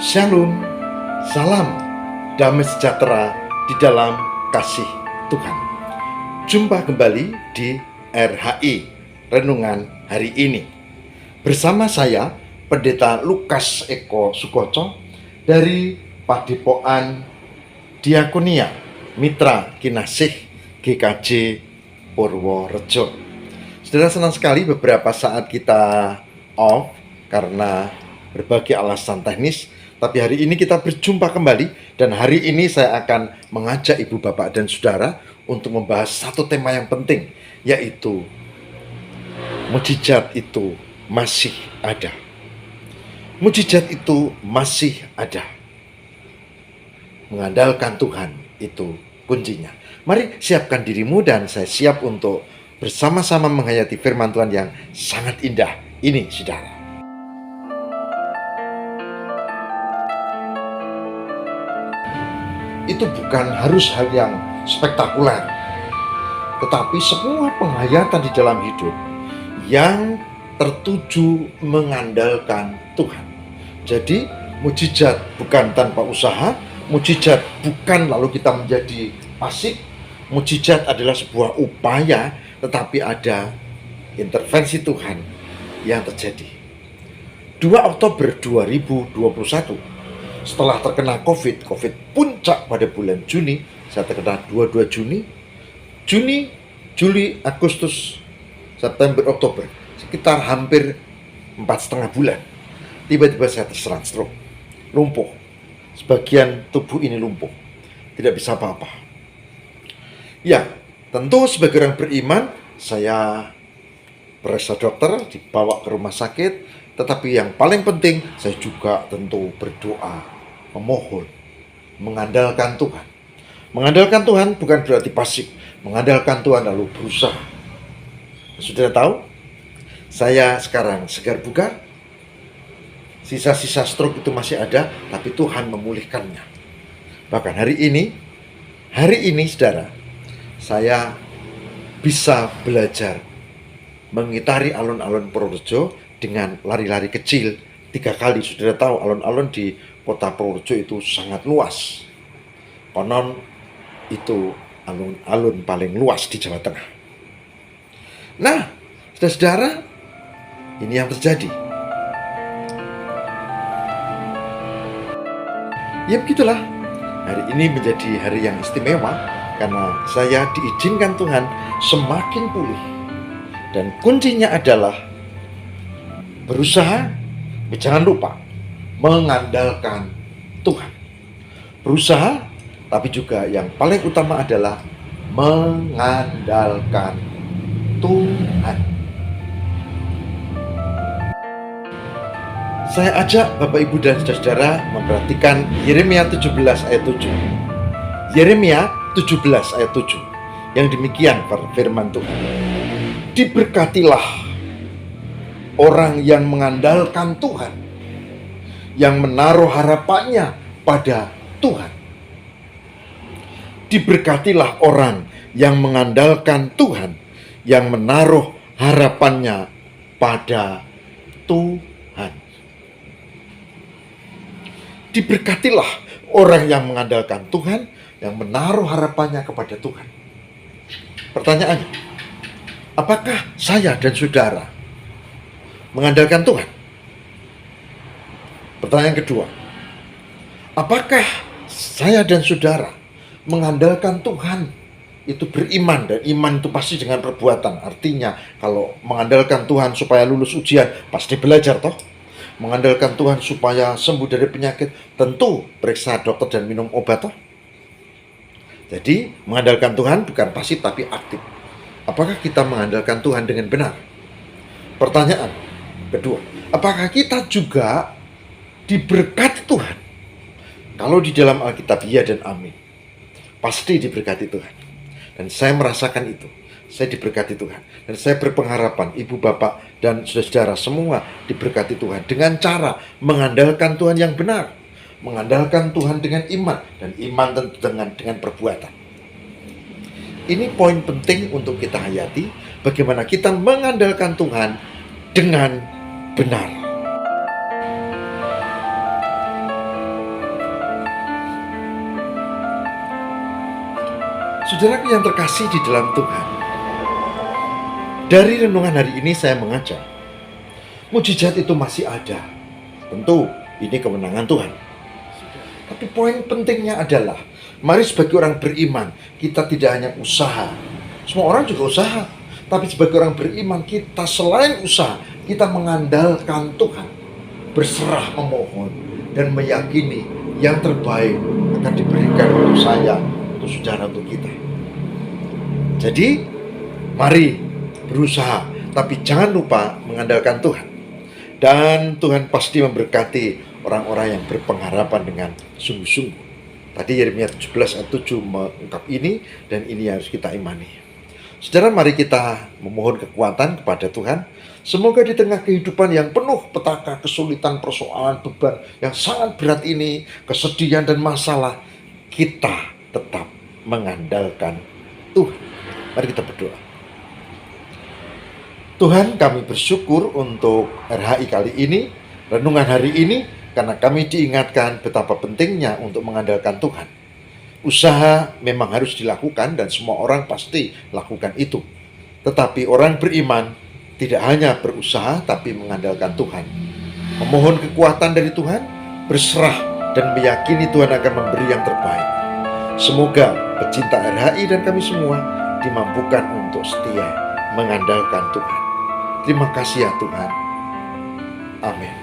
Shalom, salam damai sejahtera di dalam kasih Tuhan. Jumpa kembali di RHI Renungan hari ini bersama saya Pendeta Lukas Eko Sukoco dari Padepokan Diakonia Mitra Kinasih GKJ Purworejo. Saudara, senang sekali beberapa saat kita off karena berbagai alasan teknis. Tapi hari ini kita berjumpa kembali, dan hari ini saya akan mengajak ibu, bapak, dan saudara untuk membahas satu tema yang penting, yaitu mukjizat itu masih ada. Mukjizat itu masih ada. Mengandalkan Tuhan itu kuncinya. Mari siapkan dirimu dan saya siap untuk bersama-sama menghayati firman Tuhan yang sangat indah ini, saudara. Itu bukan harus hal yang spektakuler, tetapi semua penghayatan di dalam hidup yang tertuju mengandalkan Tuhan. Jadi mukjizat bukan tanpa usaha, mukjizat bukan lalu kita menjadi pasif. Mukjizat adalah sebuah upaya, tetapi ada intervensi Tuhan yang terjadi. 2 Oktober 2021, setelah terkena COVID puncak pada bulan Juni, saya terkena 22 Juni, Juli, Agustus, September, Oktober, sekitar hampir 4,5 bulan. Tiba-tiba saya terserang stroke, lumpuh. Sebagian tubuh ini lumpuh, tidak bisa apa-apa. Ya, tentu sebagai orang beriman, saya periksa dokter, dibawa ke rumah sakit. Tetapi yang paling penting, saya juga tentu berdoa, memohon, mengandalkan Tuhan. Mengandalkan Tuhan bukan berarti pasif. Mengandalkan Tuhan lalu berusaha. Sudah tahu, saya sekarang segar bugar. Sisa-sisa stroke itu masih ada, tapi Tuhan memulihkannya. Bahkan hari ini saudara, saya bisa belajar mengitari alun-alun Purworejo dengan lari-lari kecil 3 kali. Saudara tahu alun-alun di kota Purworejo itu sangat luas. Konon itu alun-alun paling luas di Jawa Tengah. Nah, saudara-saudara, ini yang terjadi. Ya begitulah, hari ini menjadi hari yang istimewa karena saya diizinkan Tuhan semakin pulih. Dan kuncinya adalah berusaha, jangan lupa mengandalkan Tuhan. Berusaha, tapi juga yang paling utama adalah mengandalkan Tuhan. Saya ajak Bapak, Ibu, dan saudara memperhatikan Yeremia 17 ayat 7. Yeremia 17 ayat 7. Yang demikian firman Tuhan. Diberkatilah orang yang mengandalkan Tuhan, yang menaruh harapannya pada Tuhan. Diberkatilah orang yang mengandalkan Tuhan, yang menaruh harapannya pada Tuhan. Diberkatilah orang yang mengandalkan Tuhan, yang menaruh harapannya kepada Tuhan. Pertanyaannya, apakah saya dan saudara mengandalkan Tuhan? Pertanyaan kedua, apakah saya dan saudara mengandalkan Tuhan? Itu beriman, dan iman itu pasti dengan perbuatan. Artinya kalau mengandalkan Tuhan supaya lulus ujian, pasti belajar toh. Mengandalkan Tuhan supaya sembuh dari penyakit, tentu periksa dokter dan minum obat toh. Jadi mengandalkan Tuhan bukan pasif tapi aktif. Apakah kita mengandalkan Tuhan dengan benar? Pertanyaan kedua, apakah kita juga diberkati Tuhan? Kalau di dalam Alkitab ya dan amin, pasti diberkati Tuhan. Dan saya merasakan itu, saya diberkati Tuhan. Dan saya berpengharapan ibu, bapak, dan saudara semua diberkati Tuhan dengan cara mengandalkan Tuhan yang benar, mengandalkan Tuhan dengan iman, dan iman tentu dengan perbuatan. Ini poin penting untuk kita hayati, bagaimana kita mengandalkan Tuhan dengan benar. Saudaraku yang terkasih di dalam Tuhan, dari renungan hari ini saya mengajar, mujizat itu masih ada. Tentu ini kemenangan Tuhan. Tapi poin pentingnya adalah, mari sebagai orang beriman, kita tidak hanya usaha. Semua orang juga usaha. Tapi sebagai orang beriman, kita selain usaha, kita mengandalkan Tuhan. Berserah, memohon, dan meyakini yang terbaik akan diberikan untuk saya, untuk saudara, untuk kita. Jadi, mari berusaha, tapi jangan lupa mengandalkan Tuhan. Dan Tuhan pasti memberkati orang-orang yang berpengharapan dengan sungguh-sungguh. Tadi Yeremia 17 ayat 7 mengungkap ini, dan ini harus kita imani. Saudara, mari kita memohon kekuatan kepada Tuhan. Semoga di tengah kehidupan yang penuh petaka, kesulitan, persoalan, beban yang sangat berat ini, kesedihan dan masalah, kita tetap mengandalkan Tuhan. Mari kita berdoa. Tuhan, kami bersyukur untuk RHI kali ini, renungan hari ini, karena kami diingatkan betapa pentingnya untuk mengandalkan Tuhan. Usaha memang harus dilakukan dan semua orang pasti lakukan itu. Tetapi orang beriman tidak hanya berusaha tapi mengandalkan Tuhan. Memohon kekuatan dari Tuhan, berserah dan meyakini Tuhan akan memberi yang terbaik. Semoga pecinta RHI dan kami semua dimampukan untuk setia mengandalkan Tuhan. Terima kasih ya Tuhan. Amin.